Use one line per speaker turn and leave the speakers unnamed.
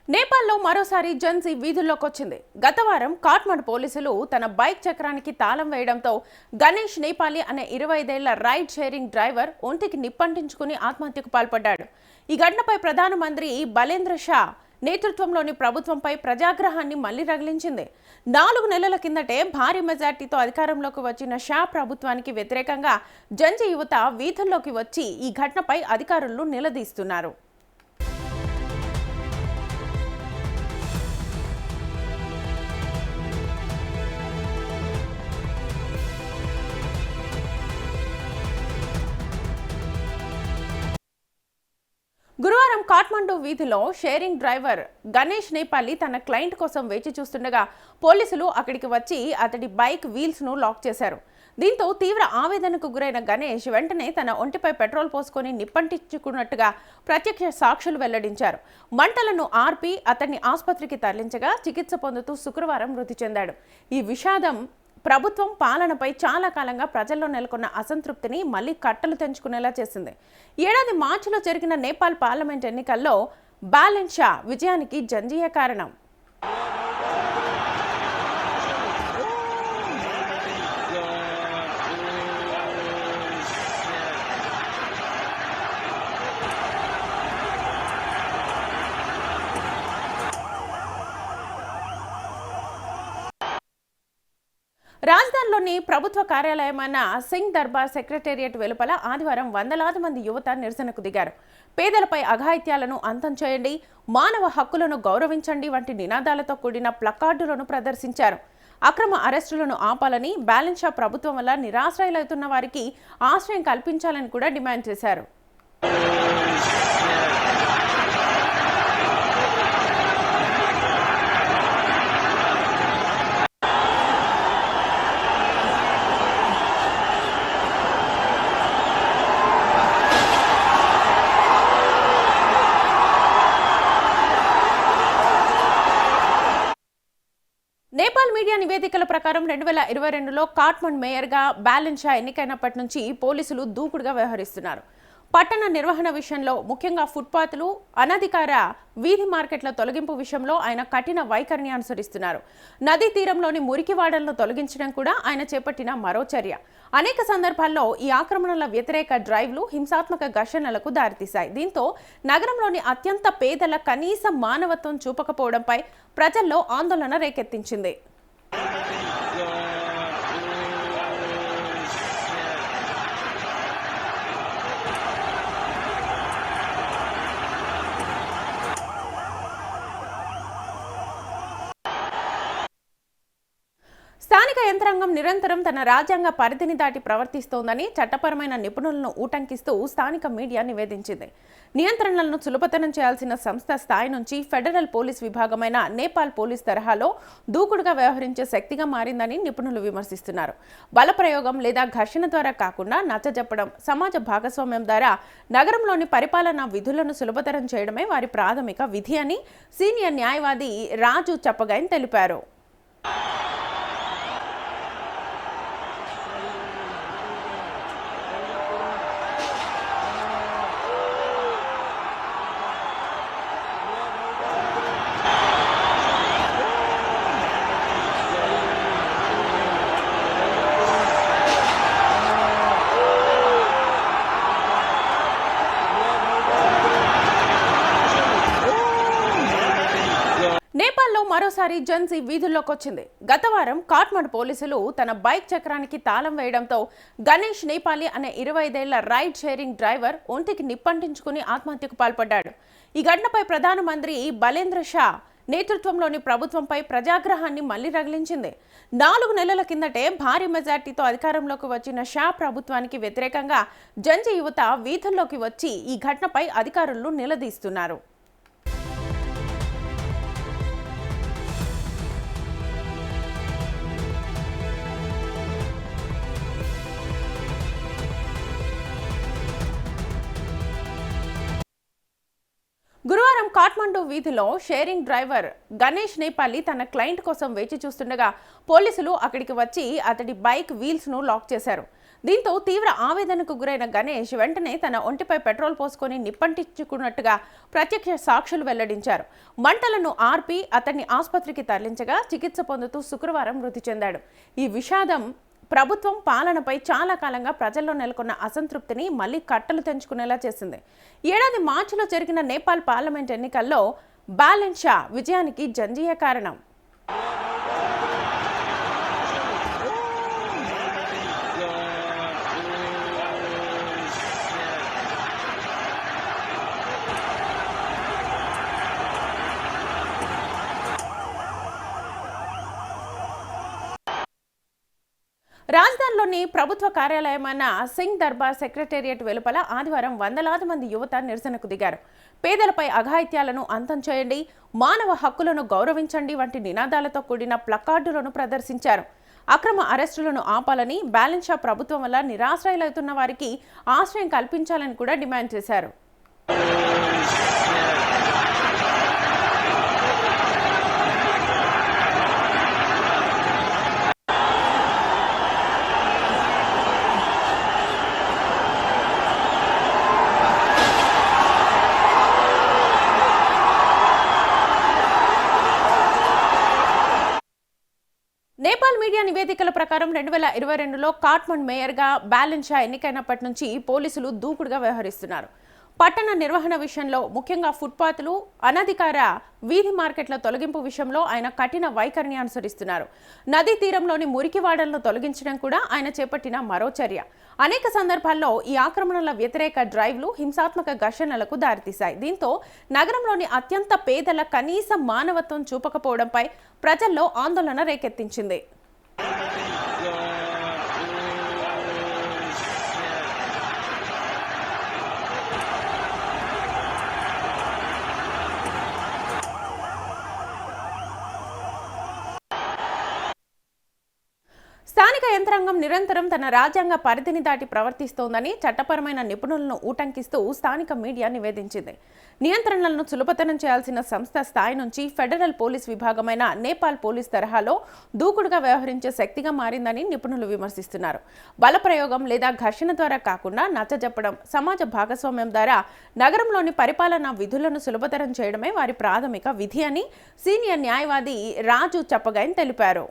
నేపాల్లో మరోసారి జెన్జీ వీధుల్లోకి వచ్చింది. గత వారం కాఠ్మండు పోలీసులు తన బైక్ చక్రానికి తాళం వేయడంతో గణేష్ నేపాలి అనే 25 ఏళ్ల రైడ్ షేరింగ్ డ్రైవర్ ఒంటికి నిప్పంటించుకుని ఆత్మహత్యకు పాల్పడ్డాడు. ఈ ఘటనపై ప్రధానమంత్రి బలేంద్ర షా నేతృత్వంలోని ప్రభుత్వంపై ప్రజాగ్రహాన్ని మళ్లీ రగిలించింది. 4 నెలల కిందటే భారీ మెజార్టీతో అధికారంలోకి వచ్చిన షా ప్రభుత్వానికి వ్యతిరేకంగా జెన్జీ యువత వీధుల్లోకి వచ్చి ఈ ఘటనపై అధికారులు నిలదీస్తున్నారు. గురువారం కాఠ్మండు వీధిలో షేరింగ్ డ్రైవర్ గణేష్ నేపాలి తన క్లయింట్ కోసం వేచి చూస్తుండగా పోలీసులు అక్కడికి వచ్చి అతడి బైక్ వీల్స్ ను లాక్ చేశారు. దీంతో తీవ్ర ఆవేదనకు గురైన గణేష్ వెంటనే తన ఒంటిపై పెట్రోల్ పోసుకొని నిప్పంటించుకున్నట్టుగా ప్రత్యక్ష సాక్షులు వెల్లడించారు. మంటలను ఆర్పి అతన్ని ఆసుపత్రికి తరలించగా చికిత్స పొందుతూ శుక్రవారం మృతి చెందాడు. ఈ విషాదం ప్రభుత్వం పాలనపై చాలా కాలంగా ప్రజల్లో నెలకొన్న అసంతృప్తిని మళ్లీ కట్టలు తెంచుకునేలా చేసింది. ఏడాది మార్చిలో జరిగిన నేపాల్ పార్లమెంట్ ఎన్నికల్లో బాలెన్ షా విజయానికి జెన్జీయే కారణం. రాజధానిలోని ప్రభుత్వ కార్యాలయమైన సింగ్ దర్బార్ సెక్రటేరియట్ వెలుపల ఆదివారం వందలాది మంది యువత నిరసనకు దిగారు. పేదలపై అఘాయిత్యాలను అంతం చేయండి, మానవ హక్కులను గౌరవించండి వంటి నినాదాలతో కూడిన ప్లకార్డులను ప్రదర్శించారు. అక్రమ అరెస్టులను ఆపాలని, బాలెన్ షా ప్రభుత్వం వల్ల నిరాశ్రయులవుతున్న వారికి ఆశ్రయం కల్పించాలని కూడా డిమాండ్ చేశారు. నేపాల్ మీడియా నివేదికల ప్రకారం 2022లో కాఠ్మండు మేయర్గా బాలెన్ షా ఎన్నికైనప్పటి నుంచి పోలీసులు దూకుడుగా వ్యవహరిస్తున్నారు. పట్టణ నిర్వహణ విషయంలో, ముఖ్యంగా ఫుట్పాత్లు, అనధికార వీధి మార్కెట్ల తొలగింపు విషయంలో ఆయన కఠిన వైఖరిని అనుసరిస్తున్నారు. నదీ తీరంలోని మురికివాడలను తొలగించడం కూడా ఆయన చేపట్టిన మరో చర్య. అనేక సందర్భాల్లో ఈ ఆక్రమణల వ్యతిరేక డ్రైవ్లు హింసాత్మక ఘర్షణలకు దారితీశాయి. దీంతో నగరంలోని అత్యంత పేదల కనీస మానవత్వం చూపకపోవడంపై ప్రజల్లో ఆందోళన రేకెత్తించింది. స్థానిక యంత్రాంగం నిరంతరం తన రాజ్యాంగ పరిధిని దాటి ప్రవర్తిస్తోందని చట్టపరమైన నిపుణులను ఊటంకిస్తూ స్థానిక మీడియా నివేదించింది. నియంత్రణలను సులభతరం చేయాల్సిన సంస్థ స్థాయి నుంచి ఫెడరల్ పోలీస్ విభాగమైన నేపాల్ పోలీస్ తరహాలో దూకుడుగా వ్యవహరించే శక్తిగా మారిందని నిపుణులు విమర్శిస్తున్నారు. బలప్రయోగం లేదా ఘర్షణ ద్వారా కాకుండా నచ్చజెప్పడం, సమాజ భాగస్వామ్యం ద్వారా నగరంలోని పరిపాలనా విధులను సులభతరం చేయడమే వారి ప్రాథమిక విధి అని సీనియర్ న్యాయవాది రాజు చప్పగైన్ తెలిపారు. నేపాల్లో మరోసారి జెన్జీ వీధుల్లోకి వచ్చింది. గత వారం కాఠ్మండు పోలీసులు తన బైక్ చక్రానికి తాళం వేయడంతో గణేష్ నేపాలి అనే 25 ఏళ్ల రైడ్ షేరింగ్ డ్రైవర్ ఒంటికి నిప్పంటించుకుని ఆత్మహత్యకు పాల్పడ్డాడు. ఈ ఘటనపై ప్రధానమంత్రి బలేంద్ర షా నేతృత్వంలోని ప్రభుత్వంపై ప్రజాగ్రహాన్ని మళ్లీ రగిలించింది. 4 నెలల కిందటే భారీ మెజార్టీతో అధికారంలోకి వచ్చిన షా ప్రభుత్వానికి వ్యతిరేకంగా జెన్జీ యువత వీధుల్లోకి వచ్చి ఈ ఘటనపై అధికారులు నిలదీస్తున్నారు. గురువారం కాఠ్మండు వీధిలో షేరింగ్ డ్రైవర్ గణేష్ నేపాలి తన క్లయింట్ కోసం వేచి చూస్తుండగా పోలీసులు అక్కడికి వచ్చి అతడి బైక్ వీల్స్ ను లాక్ చేశారు. దీంతో తీవ్ర ఆవేదనకు గురైన గణేష్ వెంటనే తన ఒంటిపై పెట్రోల్ పోసుకొని నిప్పంటించుకున్నట్టుగా ప్రత్యక్ష సాక్షులు వెల్లడించారు. మంటలను ఆర్పి అతన్ని ఆసుపత్రికి తరలించగా చికిత్స పొందుతూ శుక్రవారం మృతి చెందాడు. ఈ విషాదం ప్రభుత్వం పాలనపై చాలా కాలంగా ప్రజల్లో నెలకొన్న అసంతృప్తిని మళ్లీ కట్టలు తెంచుకునేలా చేసింది. ఏడాది మార్చిలో జరిగిన నేపాల్ పార్లమెంట్ ఎన్నికల్లో బాలెన్ షా విజయానికి జంజీయ కారణం. రాజధానిలోని ప్రభుత్వ కార్యాలయమైన సింగ్ దర్బార్ సెక్రటేరియట్ వెలుపల ఆదివారం వందలాది మంది యువత నిరసనకు దిగారు. పేదలపై అఘాయిత్యాలను అంతం చేయండి, మానవ హక్కులను గౌరవించండి వంటి నినాదాలతో కూడిన ప్లకార్డులను ప్రదర్శించారు. అక్రమ అరెస్టులను ఆపాలని, బాలెన్ షా ప్రభుత్వం వల్ల నిరాశ్రయులవుతున్న వారికి ఆశ్రయం కల్పించాలని కూడా డిమాండ్ చేశారు. నేపాల్ మీడియా నివేదికల ప్రకారం 2022లో కాఠ్మండ్ మేయర్గా బాలెన్ షా ఎన్నికైనప్పటి నుంచి పోలీసులు దూకుడుగా వ్యవహరిస్తున్నారు. పట్టణ నిర్వహణ విషయంలో, ముఖ్యంగా ఫుట్పాత్లు, అనధికార వీధి మార్కెట్ల తొలగింపు విషయంలో ఆయన కఠిన వైఖరిని అనుసరిస్తున్నారు. నదీ తీరంలోని మురికివాడలను తొలగించడం కూడా ఆయన చేపట్టిన మరో చర్య. అనేక సందర్భాల్లో ఈ ఆక్రమణల వ్యతిరేక డ్రైవ్లు హింసాత్మక ఘర్షణలకు దారితీశాయి. దీంతో నగరంలోని అత్యంత పేదల కనీస మానవత్వం చూపకపోవడంపై ప్రజల్లో ఆందోళన రేకెత్తించింది. స్థానిక యంత్రాంగం నిరంతరం తన రాజ్యాంగ పరిధిని దాటి ప్రవర్తిస్తోందని చట్టపరమైన నిపుణులను ఊటంకిస్తూ స్థానిక మీడియా నివేదించింది. నియంత్రణలను సులభతరం చేయాల్సిన సంస్థ స్థాయి నుంచి ఫెడరల్ పోలీస్ విభాగమైన నేపాల్ పోలీస్ తరహాలో దూకుడుగా వ్యవహరించే శక్తిగా మారిందని నిపుణులు విమర్శిస్తున్నారు. బలప్రయోగం లేదా ఘర్షణ ద్వారా కాకుండా నచ్చజెప్పడం, సమాజ భాగస్వామ్యం ద్వారా నగరంలోని పరిపాలనా విధులను సులభతరం చేయడమే వారి ప్రాథమిక విధి అని సీనియర్ న్యాయవాది రాజు చప్పగైన్ తెలిపారు.